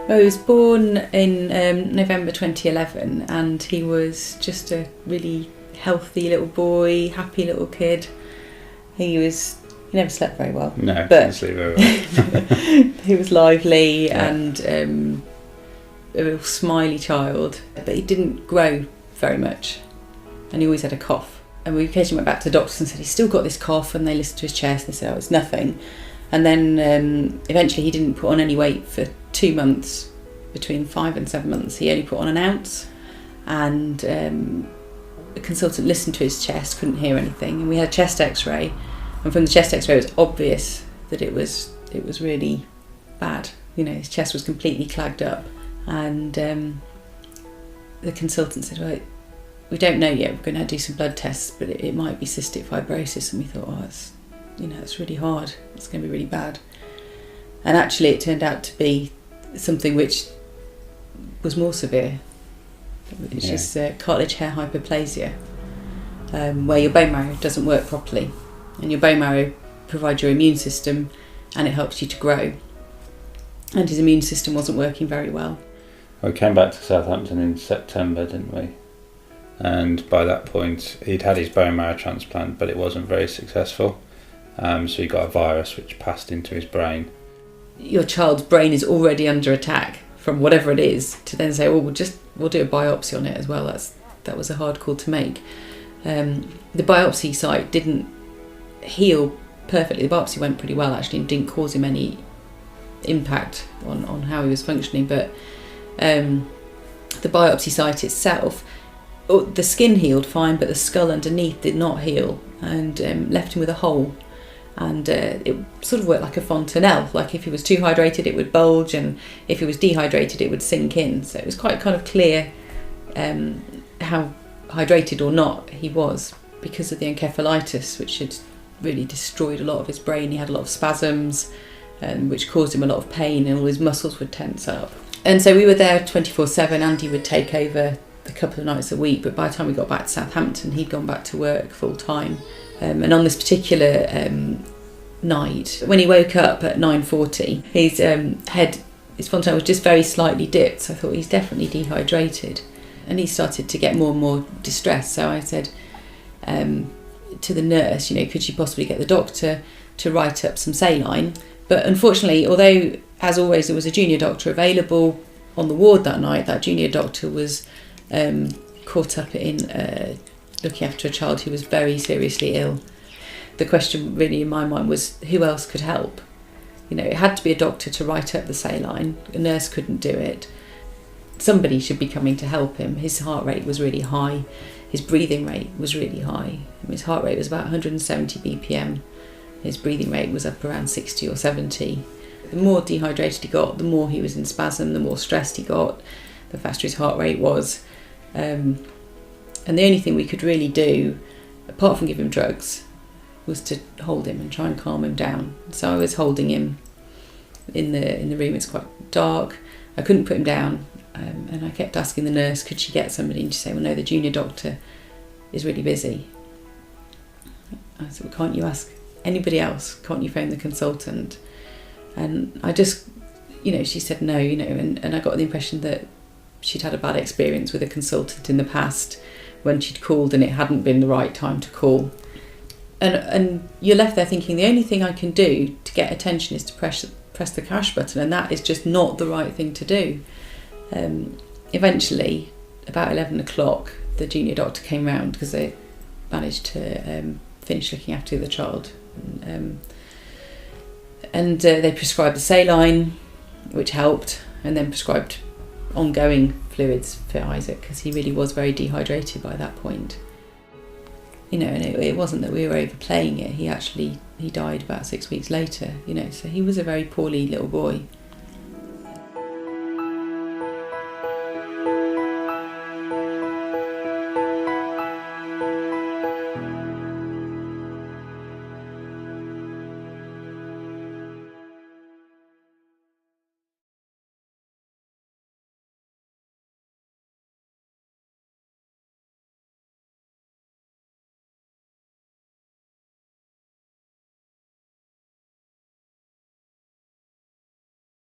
Well, he was born in November 2011, and he was just a really healthy little boy, happy little kid. He never slept very well. No, didn't sleep very well. He was lively and a real smiley child, but he didn't grow very much, and he always had a cough. And we occasionally went back to the doctors and said he's still got this cough, and they listened to his chest and they said, oh, it's nothing. And then eventually he didn't put on any weight for 2 months. Between 5 and 7 months he only put on an ounce, and the consultant listened to his chest, couldn't hear anything, and we had a chest x-ray, and from the chest x-ray it was obvious that it was really bad. His chest was completely clogged up, and the consultant said, well, we don't know yet, we're going to do some blood tests, but it might be cystic fibrosis. And we thought, that's really hard, it's going to be really bad. And actually it turned out to be something which was more severe, which is cartilage hair hyperplasia, where your bone marrow doesn't work properly, and your bone marrow provides your immune system and it helps you to grow, and his immune system wasn't working very well. We came back to Southampton in September, didn't we? And by that point he'd had his bone marrow transplant, but it wasn't very successful, so he got a virus which passed into his brain. Your child's brain is already under attack from whatever it is, to then say, we'll do a biopsy on it as well. That was a hard call to make. The biopsy site didn't heal perfectly. The biopsy went pretty well actually, and didn't cause him any impact on how he was functioning, but the biopsy site itself, the skin healed fine, but the skull underneath did not heal, and left him with a hole. And it sort of worked like a fontanelle. Like if he was too hydrated it would bulge, and if he was dehydrated it would sink in. So it was quite kind of clear how hydrated or not he was, because of the encephalitis, which had really destroyed a lot of his brain. He had a lot of spasms, which caused him a lot of pain, and all his muscles would tense up. And so we were there 24/7. Andy would take over a couple of nights a week, but by the time we got back to Southampton he'd gone back to work full time. And on this particular night, when he woke up at 9:40, his fontanelle was just very slightly dipped. So I thought, he's definitely dehydrated. And he started to get more and more distressed. So I said to the nurse, could she possibly get the doctor to write up some saline? But unfortunately, although, as always, there was a junior doctor available on the ward that night, that junior doctor was caught up in looking after a child who was very seriously ill. The question really in my mind was, who else could help? It had to be a doctor to write up the saline. A nurse couldn't do it. Somebody should be coming to help him. His heart rate was really high. His breathing rate was really high. His heart rate was about 170 BPM. His breathing rate was up around 60 or 70. The more dehydrated he got, the more he was in spasm, the more stressed he got, the faster his heart rate was. And the only thing we could really do, apart from give him drugs, was to hold him and try and calm him down. So I was holding him in the room. It's quite dark. I couldn't put him down, and I kept asking the nurse, could she get somebody? And she said, well, no, the junior doctor is really busy. I said, well, can't you ask anybody else? Can't you phone the consultant? And I just, she said no, and I got the impression that she'd had a bad experience with a consultant in the past, when she'd called and it hadn't been the right time to call. And you're left there thinking, the only thing I can do to get attention is to press the crash button, and that is just not the right thing to do. Eventually, about 11 o'clock, the junior doctor came round, because they managed to finish looking after the child. And they prescribed the saline, which helped, and then prescribed ongoing fluids for Isaac, because he really was very dehydrated by that point. And it wasn't that we were overplaying it. He died about 6 weeks later, so he was a very poorly little boy.